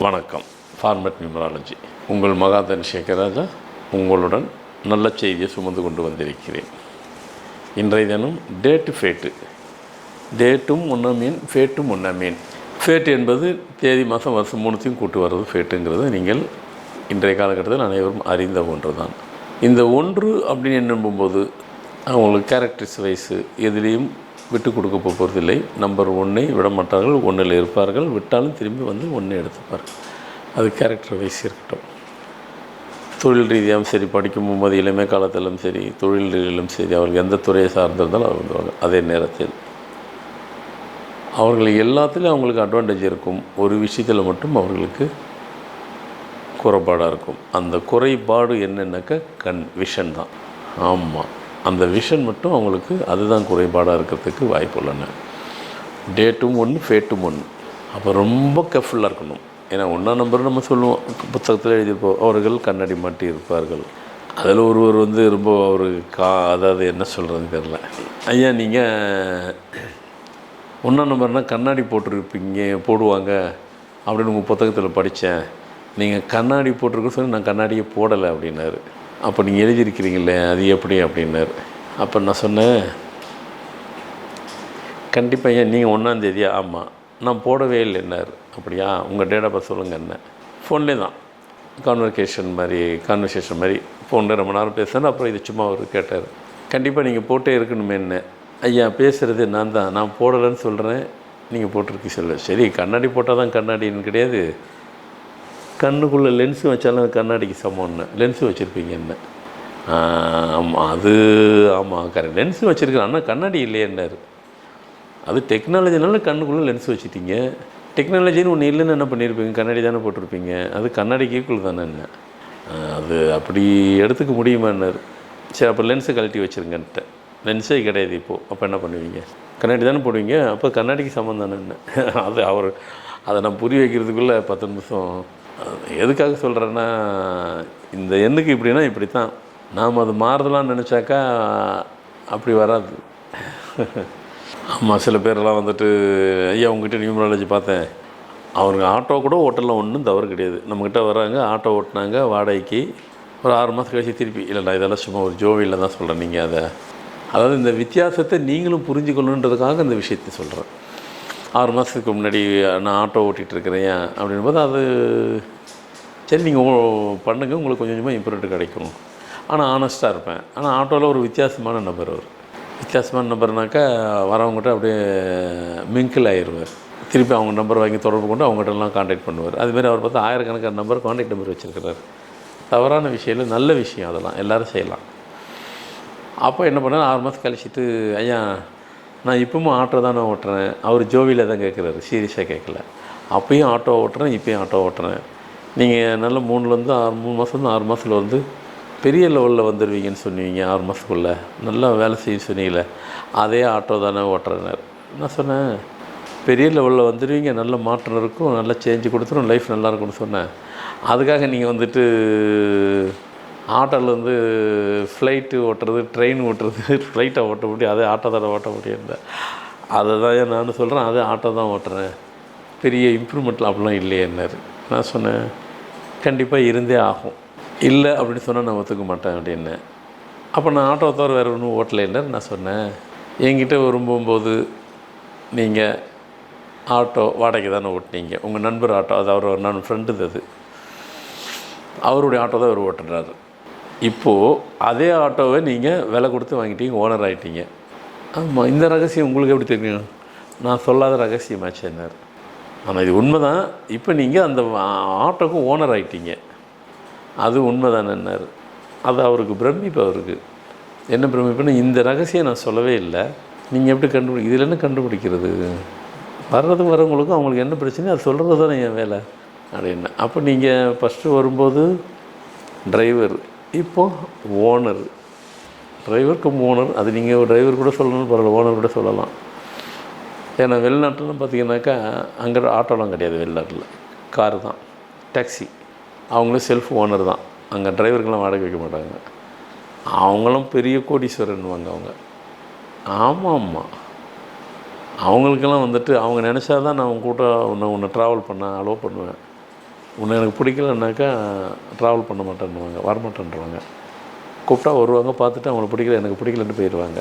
வணக்கம். Format numerology உங்கள் மகாதன் சேகராஜா உங்களுடன் நல்ல செய்தியை சுமந்து கொண்டு வந்திருக்கிறேன். இன்றைய தினம் டேட்டு ஃபேட்டு. டேட்டும் ஒன்றா மீன், ஃபேட்டும் ஒன்றா மீன். ஃபேட் என்பது தேதி, மாதம், வருஷம் மூணுத்தையும் கூட்டு வர்றது ஃபேட்டுங்கிறது நீங்கள் இன்றைய காலகட்டத்தில் அனைவரும் அறிந்த ஒன்று தான். இந்த ஒன்று அப்படின்னு எண்ணும்போது அவங்களுக்கு கேரக்டர்ஸ் வைஸு எதுலேயும் விட்டு கொடுக்க போகிறதில்லை. நம்பர் ஒன்றை விட மாட்டார்கள், ஒன்றில் இருப்பார்கள், விட்டாலும் திரும்பி வந்து ஒன்றை எடுத்துப்பார்கள். அது கேரக்டர் வைஸ் இருக்கட்டும். தொழில் ரீதியாகவும் சரி, படிக்கும் போது இளமை காலத்திலும் சரி, தொழில் ரீதியிலும் சரி, அவர்கள் எந்த துறையை சார்ந்திருந்தாலும் அவர் வந்துவாங்க. அதே நேரத்தில் அவர்கள் எல்லாத்துலேயும் அவங்களுக்கு அட்வான்டேஜ் இருக்கும். ஒரு விஷயத்தில் மட்டும் அவர்களுக்கு குறைபாடாக இருக்கும். அந்த குறைபாடு என்னென்னாக்கா விஷன் தான். ஆமாம், அந்த விஷன் மட்டும் அவங்களுக்கு அதுதான் குறைபாடாக இருக்கிறதுக்கு வாய்ப்பு உள்ளன. டேட்டும் ஒன்று, ஃபேட்டும் ஒன்று. அப்போ ரொம்ப கேர்ஃபுல்லாக இருக்கணும். ஏன்னா ஒன்றாம் நம்பர் நம்ம சொல்லுவோம், புத்தகத்தில் எழுதியிருப்போம், அவர்கள் கண்ணாடி மாட்டி இருப்பார்கள். அதில் ஒருவர் வந்து ரொம்ப ஒரு அதாவது என்ன சொல்கிறதுன்னு தெரில. ஐயா நீங்கள் ஒன்றாம் நம்பர்னால் கண்ணாடி போடுவாங்க அப்படின்னு உங்கள் புத்தகத்தில் படித்தேன். நீங்கள் கண்ணாடி போட்டிருக்க சொல்லி நான் கண்ணாடியே போடலை அப்படின்னாரு. அப்போ நீங்கள் எழுதியிருக்கிறீங்களே அது எப்படி அப்படின்னாரு. அப்போ நான் சொன்னேன், கண்டிப்பாக ஏன் நீங்கள் 1ஆம் தேதியா? ஆமாம். நான் போடவே இல்லைன்னாரு. அப்படியா, உங்கள் டேட் ஆஃப் பர்த் சொல்லுங்கள். என்ன ஃபோன்லேயே தான் கான்வர்சேஷன் மாதிரி ஃபோனில் ரொம்ப நேரம் பேசுகிறேன். அப்புறம் இது சும்மா அவர் கேட்டார், கண்டிப்பாக நீங்கள் போட்டே இருக்கணுமே. என்ன ஐயா பேசுகிறது நான் தான், நான் போடலைன்னு சொல்கிறேன், நீங்கள் போட்டிருக்கீங்க சொல்ல. சரி, கண்ணாடி போட்டால் தான் கண்ணாடின்னு கிடையாது, கண்ணுக்குள்ளே லென்ஸு வச்சாலும் கண்ணாடிக்கு சமம்னு. லென்ஸு வச்சுருப்பீங்க என்ன? ஆமாம், அது ஆமாம் கரெக்ட், லென்ஸு வச்சுருக்கேன், ஆனால் கண்ணாடி இல்லையேன்னாரு. அது டெக்னாலஜினால கண்ணுக்குள்ளே லென்ஸ் வச்சுட்டீங்க. டெக்னாலஜின்னு ஒன்று இல்லைன்னு என்ன பண்ணியிருப்பீங்க? கண்ணாடி தானே போட்டிருப்பீங்க. அது கண்ணாடிக்கு ஈக்குவல் தானே. என்ன அது அப்படி எடுத்துக்க முடியுமான்னாரு. சரி, அப்போ லென்ஸை கழட்டி வச்சுருங்கன்ட்டு. லென்ஸே கிடையாது இப்போது. அப்போ என்ன பண்ணுவீங்க? கண்ணாடி தானே போடுவீங்க, அப்போ கண்ணாடிக்கு சமம் தானே. என்ன அது அதை நான் புரிய வைக்கிறதுக்குள்ளே 10 நிமிஷம். எதுக்காக சொல்கிறேன்னா, இந்த எண்ணுக்கு இப்படின்னா இப்படி தான். நாம் அது மாறுதலான்னு நினச்சாக்கா அப்படி வராது. ஆமாம், சில பேரெல்லாம் வந்துட்டு, ஐயா உங்ககிட்ட நியூமராலஜி பார்த்தேன், அவங்க ஆட்டோ கூட ஓட்டலாம், ஒன்றும் தவறு கிடையாது. நம்மக்கிட்ட வராங்க, ஆட்டோ ஓட்டினாங்க வாடகைக்கு, ஒரு 6 மாதம் கழிச்சு திருப்பி, இல்லைண்ணா இதெல்லாம் சும்மா ஒரு ஜோவியில் தான் சொல்கிறேன். நீங்கள் அதாவது இந்த வித்தியாசத்தை நீங்களும் புரிஞ்சுக்கணுன்றதுக்காக இந்த விஷயத்தை சொல்கிறேன். 6 மாதத்துக்கு முன்னாடி நான் ஆட்டோ ஓட்டிகிட்ருக்கிறேன் அப்படின் போது அது சரி, நீங்கள் பண்ணுங்கள், உங்களுக்கு கொஞ்சம் கொஞ்சமாக இம்ப்ரூவ்மெண்ட் கிடைக்கும். ஆனால் ஆனஸ்ட்டாக இருப்பேன். ஆனால் ஆட்டோவில் ஒரு வித்தியாசமான நபர், அவர் வித்தியாசமான நபர்னாக்கா வரவங்ககிட்ட அப்படியே மிங்கிள் ஆகிடுவார். திருப்பி அவங்க நம்பர் வாங்கி தொடர்பு கொண்டு அவங்ககிட்டலாம் காண்டாக்ட் பண்ணுவார். அதுமாரி அவர் பார்த்தா ஆயிரக்கணக்கான நம்பர் காண்டாக்ட் நம்பர் வச்சுருக்கிறார். தவறான விஷயம் இல்லை, நல்ல விஷயம், அதெல்லாம் எல்லோரும் செய்யலாம். அப்போ என்ன பண்ணால் 6 மாதம் கழிச்சிட்டு, ஐயா நான் இப்பவும் ஆட்டோ தானே ஓட்டுறேன். அவர் ஜோவியில் தான் கேட்குறாரு, சீரியஸாக கேட்கல. அப்பயும் ஆட்டோ ஓட்டுறேன், இப்போயும் ஆட்டோ ஓட்டுறேன். நீங்கள் நல்ல 3 மாதம் 6 மாதத்தில் வந்து பெரிய லெவலில் வந்துடுவீங்கன்னு சொன்னீங்க. 6 மாதத்துக்குள்ளே நல்லா வேலை செய்ய சொன்னீங்களே, அதே ஆட்டோ தானே ஓட்டுறேன்னாரு. நான் சொன்னேன், பெரிய லெவலில் வந்துடுவீங்க, நல்ல மாற்றம் இருக்கும், நல்லா சேஞ்சு கொடுத்துரும், லைஃப் நல்லாயிருக்கும்னு சொன்னேன். அதுக்காக நீங்கள் வந்துட்டு ஆட்டோவில் வந்து ஃப்ளைட்டு ஓட்டுறது, ட்ரெயின் ஓட்டுறது, ஃப்ளைட்டை ஓட்ட முடியும், அதே ஆட்டோ தானே ஓட்ட முடியும். அதை தான் நானும் சொல்கிறேன், அதே ஆட்டோ தான் ஓட்டுறேன், பெரிய இம்ப்ரூவ்மெண்ட்லாம் அப்படிலாம் இல்லையேன்னாரு. நான் சொன்னேன், கண்டிப்பாக இருந்தே ஆகும், இல்லை அப்படின்னு சொன்னால் நான் ஒத்துக்க மாட்டேன் அப்படின்னு. அப்போ நான் ஆட்டோ தவிர வேறு ஒன்றும் ஓட்டலைன்னாரு. நான் சொன்னேன், என்கிட்ட விரும்பும்போது நீங்கள் ஆட்டோ வாடகை தானே ஓட்டினீங்க, உங்கள் நண்பர் ஆட்டோ, அது அவர் நான் ஃப்ரெண்டு, அது அவருடைய ஆட்டோ தான் அவர் ஓட்டுறாரு. இப்போது அதே ஆட்டோவை நீங்கள் விலை கொடுத்து வாங்கிட்டீங்க, ஓனர் ஆகிட்டீங்க. ஆமாம், இந்த ரகசியம் உங்களுக்கு எப்படி தெரியும்? நான் சொல்லாத ரகசியமாச்சேன்னார். ஆனால் இது உண்மை தான். இப்போ நீங்கள் அந்த ஆட்டோக்கும் ஓனர் ஆகிட்டீங்க, அது உண்மை தானேன்னார். அது அவருக்கு பிரமிப்பு. அவருக்கு என்ன பிரமிப்புன்னா, இந்த ரகசியம் நான் சொல்லவே இல்லை, நீங்கள் எப்படி இதில் என்ன கண்டுபிடிக்கிறது? வரவங்களுக்கும் அவங்களுக்கு என்ன பிரச்சனை அது சொல்கிறது தானே என் வேலை அப்படின்னு. அப்போ நீங்கள் ஃபஸ்ட்டு வரும்போது டிரைவர், இப்போது ஓனர். டிரைவருக்கும் ஓனர், அது நீங்கள் டிரைவர் கூட சொல்லணும்னு பரவாயில்ல, ஓனர் கூட சொல்லலாம். ஏன்னா வெளிநாட்டிலாம் பார்த்தீங்கன்னாக்கா அங்கே ஆட்டோலாம் கிடையாது. வெளிநாட்டில் காரு தான், டாக்ஸி, அவங்களும் செல்ஃப் ஓனர் தான். அங்கே டிரைவருக்கெல்லாம் வாடகை வைக்க மாட்டாங்க. அவங்களும் பெரிய கோடீஸ்வரன்வாங்க அவங்க. ஆமாம், அவங்களுக்கெல்லாம் வந்துட்டு அவங்க நினச்சா தான் நான் உங்கள் கூட உன்னை ட்ராவல் பண்ண அலோவ் பண்ணுவேன். உன்னை எனக்கு பிடிக்கலன்னாக்கா ட்ராவல் பண்ண மாட்டேன்னுவாங்க, வரமாட்டேன்ருவாங்க. கூப்பிட்டா வருவாங்க, பார்த்துட்டு அவங்களுக்கு பிடிக்கல, எனக்கு பிடிக்கலன்ட்டு போயிடுவாங்க.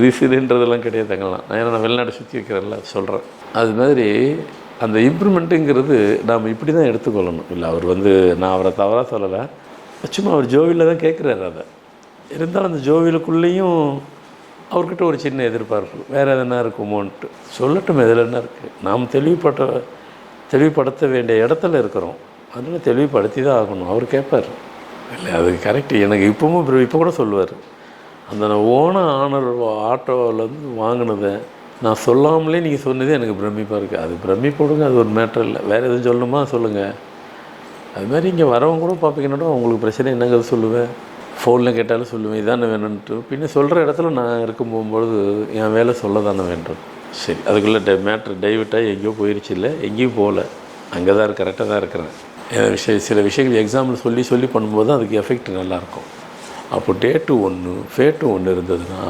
விசிறுன்றதெல்லாம் கிடையாது அங்கெல்லாம். ஏன்னா நான் வெளிநாடு சுற்றி வைக்கிறேன்ல சொல்கிறேன். அது மாதிரி அந்த இம்ப்ரூவ்மெண்ட்டுங்கிறது நாம் இப்படி தான் எடுத்துக்கொள்ளணும். இல்லை அவர் நான் அவரை தவறாக சொல்லலை, சும்மா அவர் ஜோவியில் தான் கேட்குறாரு. அதை இருந்தாலும் அந்த ஜோவிலுக்குள்ளேயும் அவர்கிட்ட ஒரு சின்ன எதிர்பார்ப்பு, வேறு எதுனா இருக்குமோன்ட்டு. சொல்லட்டும், இதில் என்ன இருக்குது? நாம் தெளிவுபடுத்த வேண்டிய இடத்துல இருக்கிறோம், அதனால் தெளிவுபடுத்தி தான் ஆகணும். அவர் கேட்பார். இல்லை அது கரெக்டு. எனக்கு இப்போ கூட சொல்லுவார், அந்த நான் ஆனர் ஆட்டோவிலேருந்து வாங்கினதை நான் சொல்லாமலே நீங்கள் சொன்னதே எனக்கு பிரமிப்பாக இருக்குது. அது பிரமிப்போடுங்க, அது ஒரு மேட்டர் இல்லை. வேறு எதுவும் சொல்லணுமா சொல்லுங்கள். அது மாதிரி இங்கே வரவங்க கூட பார்ப்பீங்கன்னா உங்களுக்கு பிரச்சனை என்னங்கிறது சொல்லுவேன், ஃபோனில் கேட்டாலும் சொல்லுவேன், இதானே வேணும்ன்ட்டு. பின்ன சொல்கிற இடத்துல நான் இருக்கும் போகும்பொழுது என் வேலை சொல்ல தானே வேண்டும். சரி, அதுக்குள்ளே மேட்ரு டைவர்ட்டாக எங்கேயோ போயிடுச்சு. இல்லை, எங்கேயும் போகல, அங்கே தான் கரெக்டாக தான் இருக்கிறேன். சில விஷயங்கள் எக்ஸாம்பிள் சொல்லி பண்ணும்போது தான் அதுக்கு எஃபெக்ட் நல்லாயிருக்கும். அப்போ டேட்டு ஒன்று ஃபேட்டு ஒன்று இருந்ததுன்னா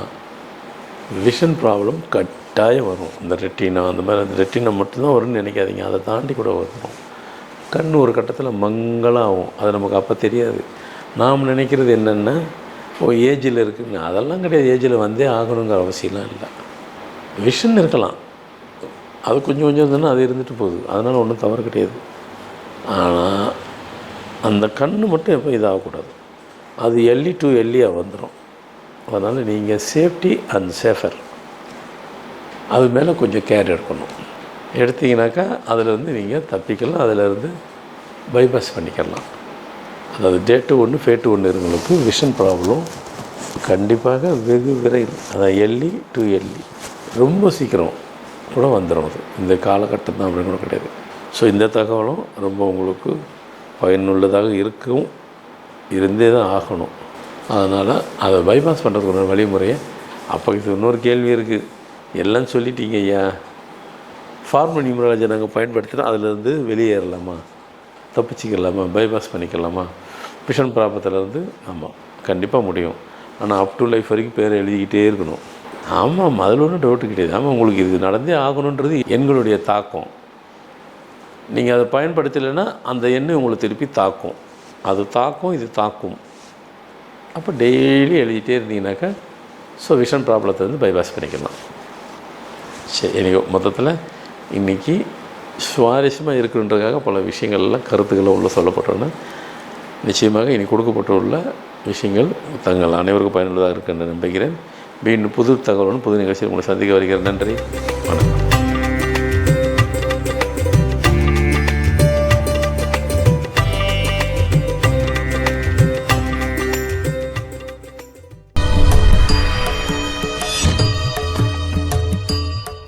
விஷன் ப்ராப்ளம் கட்டாயம் வரும். இந்த ரெட்டினா அந்த மாதிரி, அந்த ரெட்டினா மட்டும்தான் வரும்னு நினைக்காதீங்க, அதை தாண்டி கூட வரும். கண் ஒரு கட்டத்தில் மங்களாகும், அது நமக்கு அப்போ தெரியாது. நாம் நினைக்கிறது என்னென்னா ஏஜில் இருக்குங்க, அதெல்லாம் கிடையாது. ஏஜில் வந்தே ஆகணுங்கிற அவசியம்லாம் இல்லை. விஷன் இருக்கலாம், அது கொஞ்சம் இருந்ததுன்னா அது இருந்துட்டு போகுது, அதனால் ஒன்றும் தவறு கிடையாது. ஆனால் அந்த கண் மட்டும் எப்போ இதாகக்கூடாது, அது எல்லி டு எல்லியாக வந்துடும். அதனால் நீங்கள் சேஃப்டி அண்ட் சேஃபர் அது மேலே கொஞ்சம் கேர் எடுக்கணும். எடுத்திங்கனாக்கா அதில் நீங்கள் தப்பிக்கலாம், அதிலேருந்து பைபாஸ் பண்ணிக்கலாம். அதாவது டேட்டு ஒன்று ஃபேட்டு ஒன்று இருங்களுக்கு விஷன் ப்ராப்ளம் கண்டிப்பாக வெகு விரைவில், அதாவது எல்லி டு எல்லி ரொம்ப சீக்கிரம் கூட வந்துடும். அது இந்த காலகட்டம் தான் அப்படின்னு கூட கிடையாது. ஸோ இந்த தகவலும் ரொம்ப உங்களுக்கு பயனுள்ளதாக இருந்தே தான் ஆகணும். அதனால் அதை பைபாஸ் பண்ணுறதுக்கு ஒரு வழிமுறையை. அப்போ இது இன்னொரு கேள்வி இருக்குது, எல்லாம் சொல்லிட்டீங்க ஐயா, ஃபார்மல் நியூமராலஜி நாங்கள் பயன்படுத்தினா அதிலேருந்து வெளியேறலாமா, தப்பிச்சிக்கலாமா, பைபாஸ் பண்ணிக்கலாமா விஷன் ப்ராப்ளத்திலேருந்து? ஆமாம், கண்டிப்பாக முடியும். ஆனால் அப் டு லைஃப் வரைக்கும் பேரை எழுதிக்கிட்டே இருக்கணும். ஆமாம், அதில் ஒன்றும் டவுட்டு கிடையாது. ஆமாம், உங்களுக்கு இது நடந்தே ஆகணுன்றது எங்களுடைய தாக்கம். நீங்கள் அதை பயன்படுத்தலைன்னா அந்த எண்ணெய் உங்களை திருப்பி தாக்கும், அது தாக்கும், இது தாக்கும். அப்போ டெய்லி எழுதிட்டே இருந்தீங்கன்னாக்கா ஸோ விஷன் ப்ராப்ளத்தை பைபாஸ் பண்ணிக்கலாம். சரி, எனக்கு மொத்தத்தில் இன்றைக்கி சுவாரஸ்யமாக இருக்குன்றதுக்காக பல விஷயங்கள்லாம் கருத்துக்களை உள்ள சொல்லப்பட்டோன்னா நிச்சயமாக இனி கொடுக்கப்பட்டுள்ள விஷயங்கள் தங்கள் அனைவருக்கும் பயனுள்ளதாக இருக்குன்னு நம்புகிறேன். மீண்டும் புது தகவலுடன் புது நிகழ்ச்சியில் உங்களை சந்திக்க வருகிறேன். நன்றி, வணக்கம்.